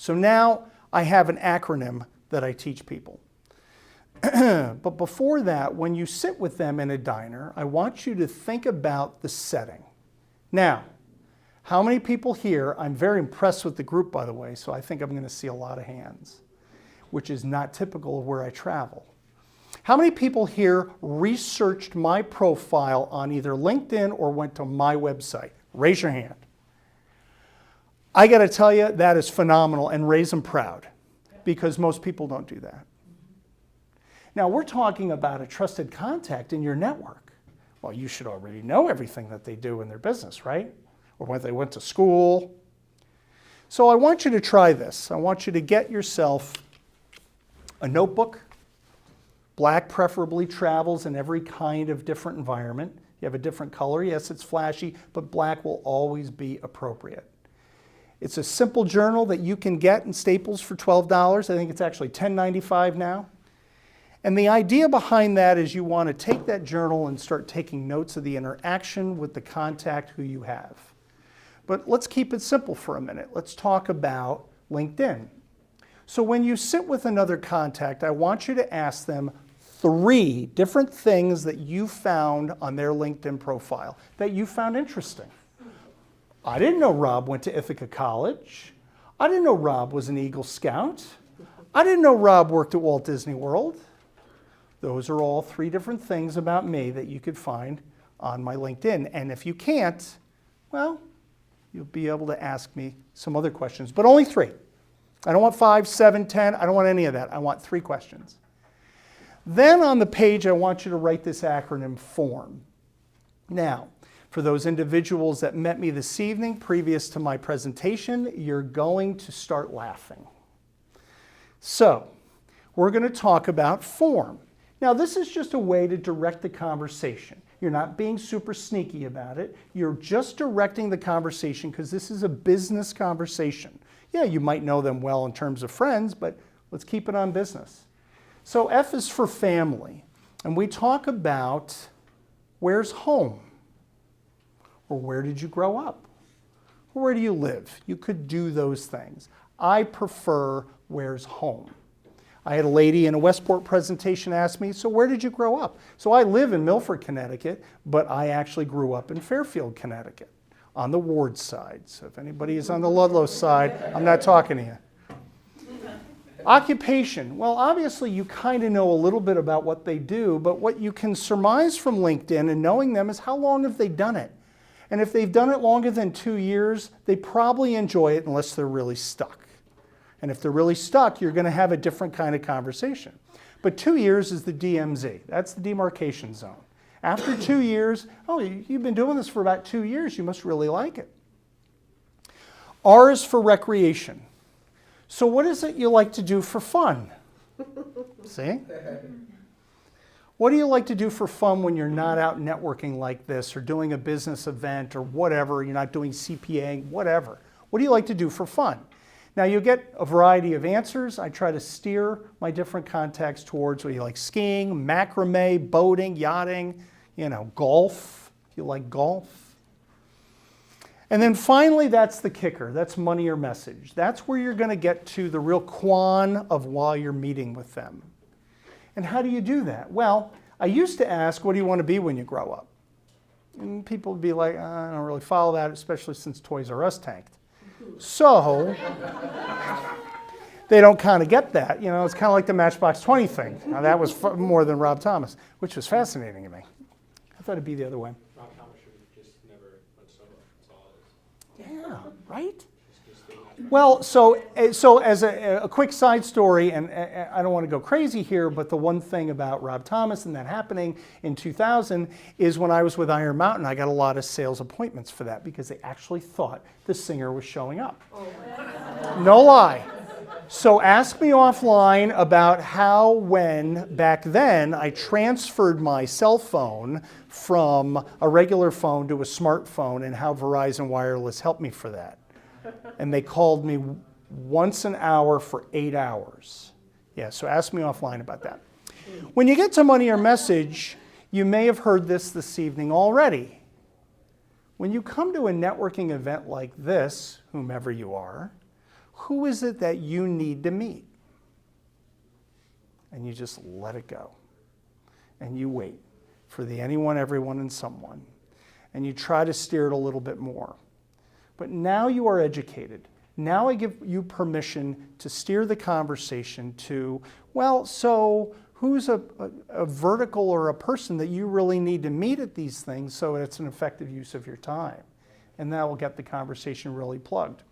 So now I have an acronym that I teach people. But before that, when you sit with them in a diner, I want you to think about the setting. Now, how many people here, I'm very impressed with the group, by the way, so I think I'm going to see a lot of hands, which is not typical of where I travel. How many people here researched my profile on either LinkedIn or went to my website? Raise your hand. I got to tell you, that is phenomenal, and raise them proud, because most people don't do that. Now, we're talking about a trusted contact in your network. Well, you should already know everything that they do in their business, right? Or when they went to school. So I want you to try this. I want you to get yourself a notebook. Black preferably travels in every kind of different environment. You have a different color. Yes, it's flashy, but black will always be appropriate. It's a simple journal that you can get in Staples for $12. I think it's actually $10.95 now. And the idea behind that is you want to take that journal and start taking notes of the interaction with the contact who you have. But let's keep it simple for a minute. Let's talk about LinkedIn. So when you sit with another contact, I want you to ask them 3 different things that you found on their LinkedIn profile that you found interesting. I didn't know Rob went to Ithaca College. I didn't know Rob was an Eagle Scout. I didn't know Rob worked at Walt Disney World. Those are all 3 different things about me that you could find on my LinkedIn. And if you can't, well, you'll be able to ask me some other questions, but only 3. I don't want 5, 7, 10. I don't want any of that. I want 3 questions. Then on the page, I want you to write this acronym FORM. Now, for those individuals that met me this evening previous to my presentation, you're going to start laughing. So, we're going to talk about FORM. Now, this is just a way to direct the conversation. You're not being super sneaky about it. You're just directing the conversation because this is a business conversation. Yeah, you might know them well in terms of friends, but let's keep it on business. So F is for family, and we talk about where's home, or where did you grow up, or where do you live? You could do those things. I prefer where's home. I had a lady in a Westport presentation ask me, so where did you grow up? So I live in Milford, Connecticut, but I actually grew up in Fairfield, Connecticut, on the Ward side. So if anybody is on the Ludlow side, I'm not talking to you. Occupation. Well, obviously you kind of know a little bit about what they do, but what you can surmise from LinkedIn and knowing them is how long have they done it? And if they've done it longer than 2 years, they probably enjoy it unless they're really stuck. And if they're really stuck, you're going to have a different kind of conversation. But 2 years is the DMZ. That's the demarcation zone. After 2 years, oh, you've been doing this for about 2 years. You must really like it. R is for recreation. So what is it you like to do for fun? See? What do you like to do for fun when you're not out networking like this or doing a business event or whatever, you're not doing CPA, whatever. What do you like to do for fun? Now you get a variety of answers. I try to steer my different contacts towards what you like: skiing, macrame, boating, yachting, golf, if you like golf. And then finally, that's the kicker. That's money or message. That's where you're going to get to the real quan of while you're meeting with them. And how do you do that? Well, I used to ask, what do you want to be when you grow up? And people would be like, I don't really follow that, especially since Toys R Us tanked. So they don't kind of get that. It's kind of like the Matchbox 20 thing. Now that was more than Rob Thomas, which was fascinating to me. I thought it'd be the other way. Rob Thomas should have just never went solo. That's all it is. Yeah, right? Well, so as a quick side story, and I don't want to go crazy here, but the one thing about Rob Thomas and that happening in 2000 is when I was with Iron Mountain, I got a lot of sales appointments for that because they actually thought the singer was showing up. Oh. No lie. So ask me offline about how, when, back then, I transferred my cell phone from a regular phone to a smartphone and how Verizon Wireless helped me for that. And they called me once an hour for 8 hours. Yeah, so ask me offline about that. When you get to money or message, you may have heard this evening already. When you come to a networking event like this, whomever you are, Who is it that you need to meet? And you just let it go. And you wait for the anyone, everyone, and someone. And you try to steer it a little bit more. But now you are educated. Now I give you permission to steer the conversation to, well, so who's a vertical or a person that you really need to meet at these things so it's an effective use of your time? And that will get the conversation really plugged.